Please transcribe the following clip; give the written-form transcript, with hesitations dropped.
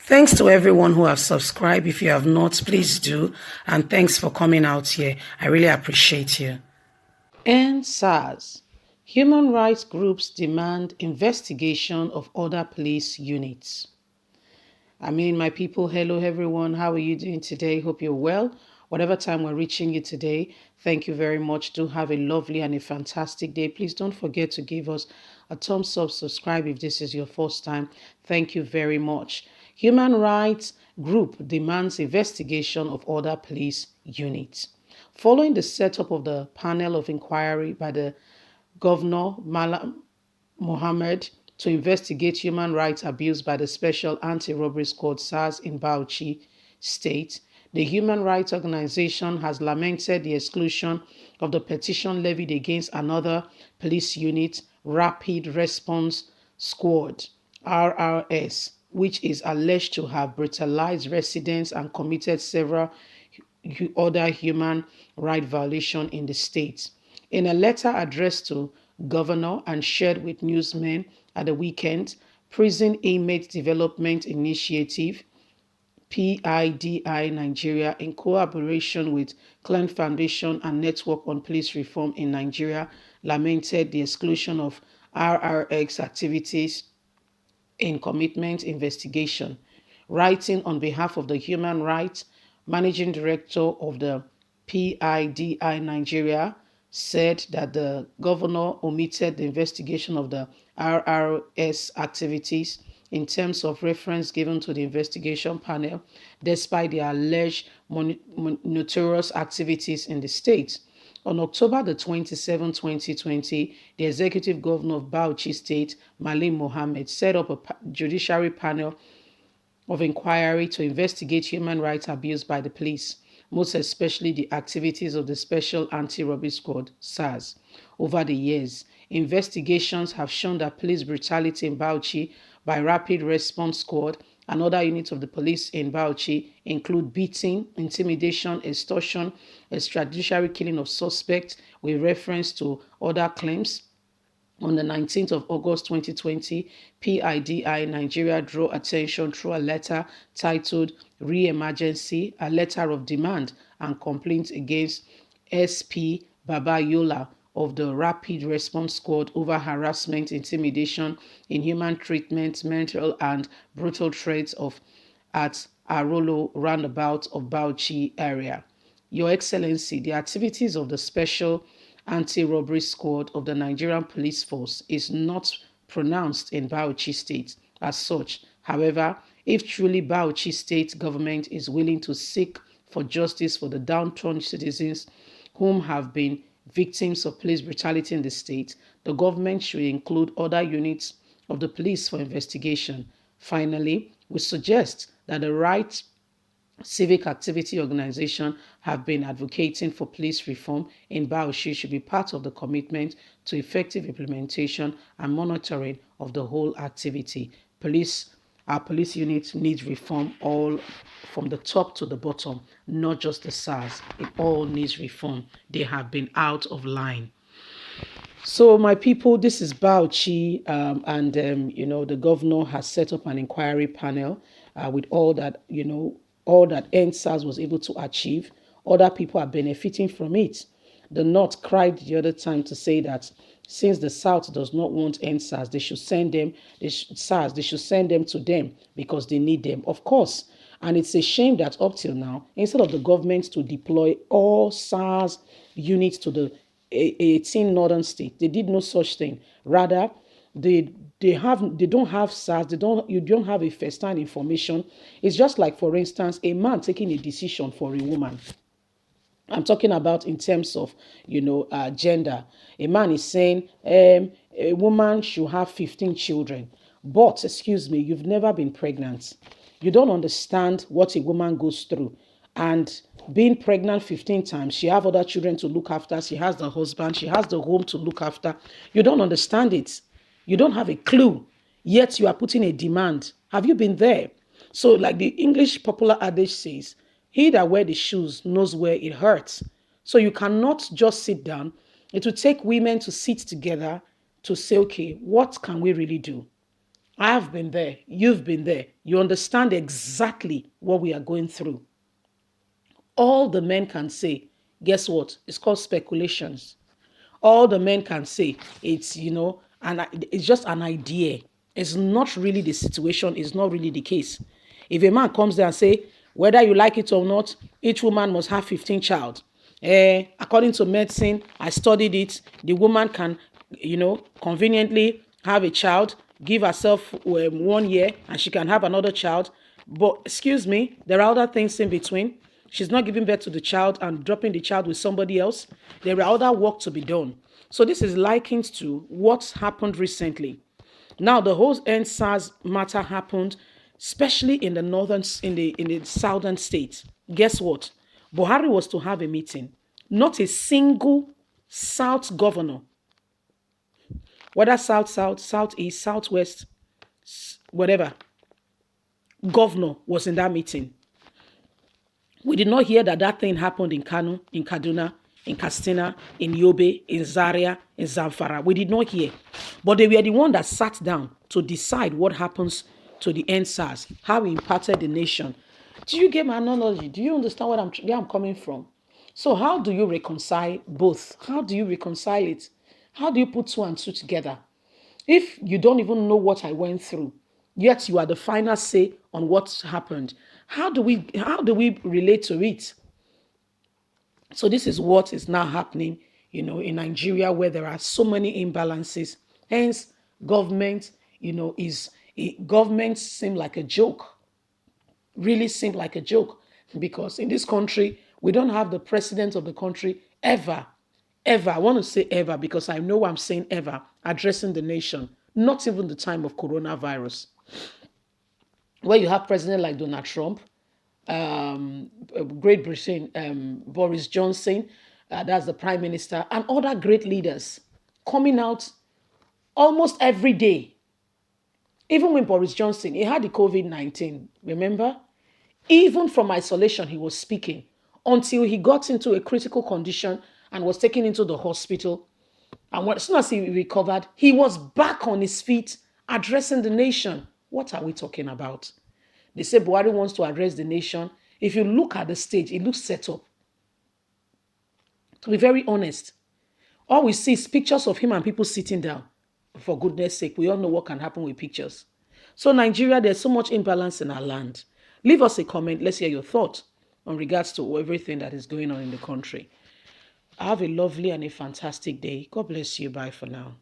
Thanks to everyone who have subscribed. If you have not, please do. And thanks for coming out here. I really appreciate you. End SARS. Human rights groups demand investigation of other police units. My people, hello everyone. How are you doing today? Hope you're well. Whatever time we're reaching you today, thank you very much. Do have a lovely and a fantastic day. Please don't forget to give us a thumbs up, subscribe if this is your first time. Thank you very much. Human rights group demands investigation of other police units. Following the setup of the panel of inquiry by the Governor Malam Mohammed to investigate human rights abuse by the Special Anti-Robbery Squad SARS in Bauchi State, the human rights organization has lamented the exclusion of the petition levied against another police unit, Rapid Response Squad, RRS, which is alleged to have brutalized residents and committed several other human rights violations in the state. In a letter addressed to Governor and shared with newsmen at the weekend, Prison Inmate Development Initiative, PIDI Nigeria, in collaboration with Clan Foundation and Network on Police Reform in Nigeria, lamented the exclusion of RRX activities in commitment investigation. Writing on behalf of the Human Rights Managing Director of the PIDI Nigeria, said that the governor omitted the investigation of the RRS activities in terms of reference given to the investigation panel, despite the alleged notorious activities in the state. On October the 27, 2020, the executive governor of Bauchi State, Malam Mohammed, set up a judiciary panel of inquiry to investigate human rights abuse by the police, most especially the activities of the Special Anti-Robbery Squad, SARS. Over the years, investigations have shown that police brutality in Bauchi by Rapid Response Squad and other units of the police in Bauchi include beating, intimidation, extortion, extrajudiciary killing of suspects with reference to other claims. On the 19th of August 2020, PIDI Nigeria drew attention through a letter titled Re-Emergency, a letter of demand and complaint against SP Babayola of the Rapid Response Squad over harassment, intimidation, inhuman treatment, mental and brutal threats at Arolo roundabout of Bauchi area. Your Excellency, the activities of the Special Anti-Robbery Squad of the Nigerian Police Force is not pronounced in Bauchi State as such. However, if truly Bauchi State government is willing to seek for justice for the downtrodden citizens whom have been victims of police brutality in the state, the government should include other units of the police for investigation. Finally, we suggest that the right civic activity organization have been advocating for police reform in Bauchi should be part of the commitment to effective implementation and monitoring of the whole activity. Our police unit needs reform all from the top to the bottom, not just the SARS. It all needs reform. They have been out of line. So, my people, this is Bauchi, and the governor has set up an inquiry panel with all that NSAS was able to achieve. Other people are benefiting from it. The North cried the other time to say that since the South does not want NSAS, they should send them to them because they need them. Of course. And it's a shame that up till now, instead of the government to deploy all SARS units to the 18 northern states, they did no such thing. Rather, they don't have SARS, you don't have a first-hand information. It's just like, for instance, a man taking a decision for a woman. I'm talking about in terms of, gender. A man is saying a woman should have 15 children. But, excuse me, you've never been pregnant. You don't understand what a woman goes through. And being pregnant 15 times, she has other children to look after. She has the husband. She has the home to look after. You don't understand it. You don't have a clue. Yet you are putting a demand. Have you been there? So like the English popular adage says, he that wears the shoes knows where it hurts. So you cannot just sit down. It will take women to sit together to say, okay, what can we really do? I have been there. You've been there. You understand exactly what we are going through. All the men can say, guess what? It's called speculations. All the men can say, it's, and it's just an idea. It's not really the situation. It's not really the case. If a man comes there and say, whether you like it or not, each woman must have 15 child. According to medicine, I studied it. The woman can, conveniently have a child, give herself 1 year, and she can have another child. But excuse me, there are other things in between. She's not giving birth to the child and dropping the child with somebody else. There are other work to be done. So this is likened to what's happened recently. Now the whole NSAS matter happened, especially in the in the southern states. Guess what? Buhari was to have a meeting. Not a single South governor, whether South, Southeast, Southwest, whatever, governor was in that meeting. We did not hear that thing happened in Kano, in Kaduna, in Katsina, in Yobe, in Zaria, in Zamfara. We did not hear. But they were the one that sat down to decide what happens to the NSAS, how it impacted the nation. Do you get my analogy? Do you understand where I'm coming from? So how do you reconcile both? How do you reconcile it? How do you put two and two together? If you don't even know what I went through, yet you are the final say on what happened, how do we relate to it? So this is what is now happening, in Nigeria, where there are so many imbalances. Hence, government, government seem like a joke, really seem like a joke, because in this country, we don't have the president of the country ever, I want to say ever because I know I'm saying ever, addressing the nation, not even the time of coronavirus, where you have president like Donald Trump, Great Britain, Boris Johnson, that's the prime minister, and other great leaders coming out almost every day. Even when Boris Johnson, he had the COVID-19, remember? Even from isolation, he was speaking until he got into a critical condition and was taken into the hospital. And as soon as he recovered, he was back on his feet addressing the nation. What are we talking about? They say Buhari wants to address the nation. If you look at the stage, it looks set up. To be very honest, all we see is pictures of him and people sitting down. For goodness sake, we all know what can happen with pictures. So Nigeria, there's so much imbalance in our land. Leave us a comment. Let's hear your thoughts on regards to everything that is going on in the country. Have a lovely and a fantastic day. God bless you. Bye for now.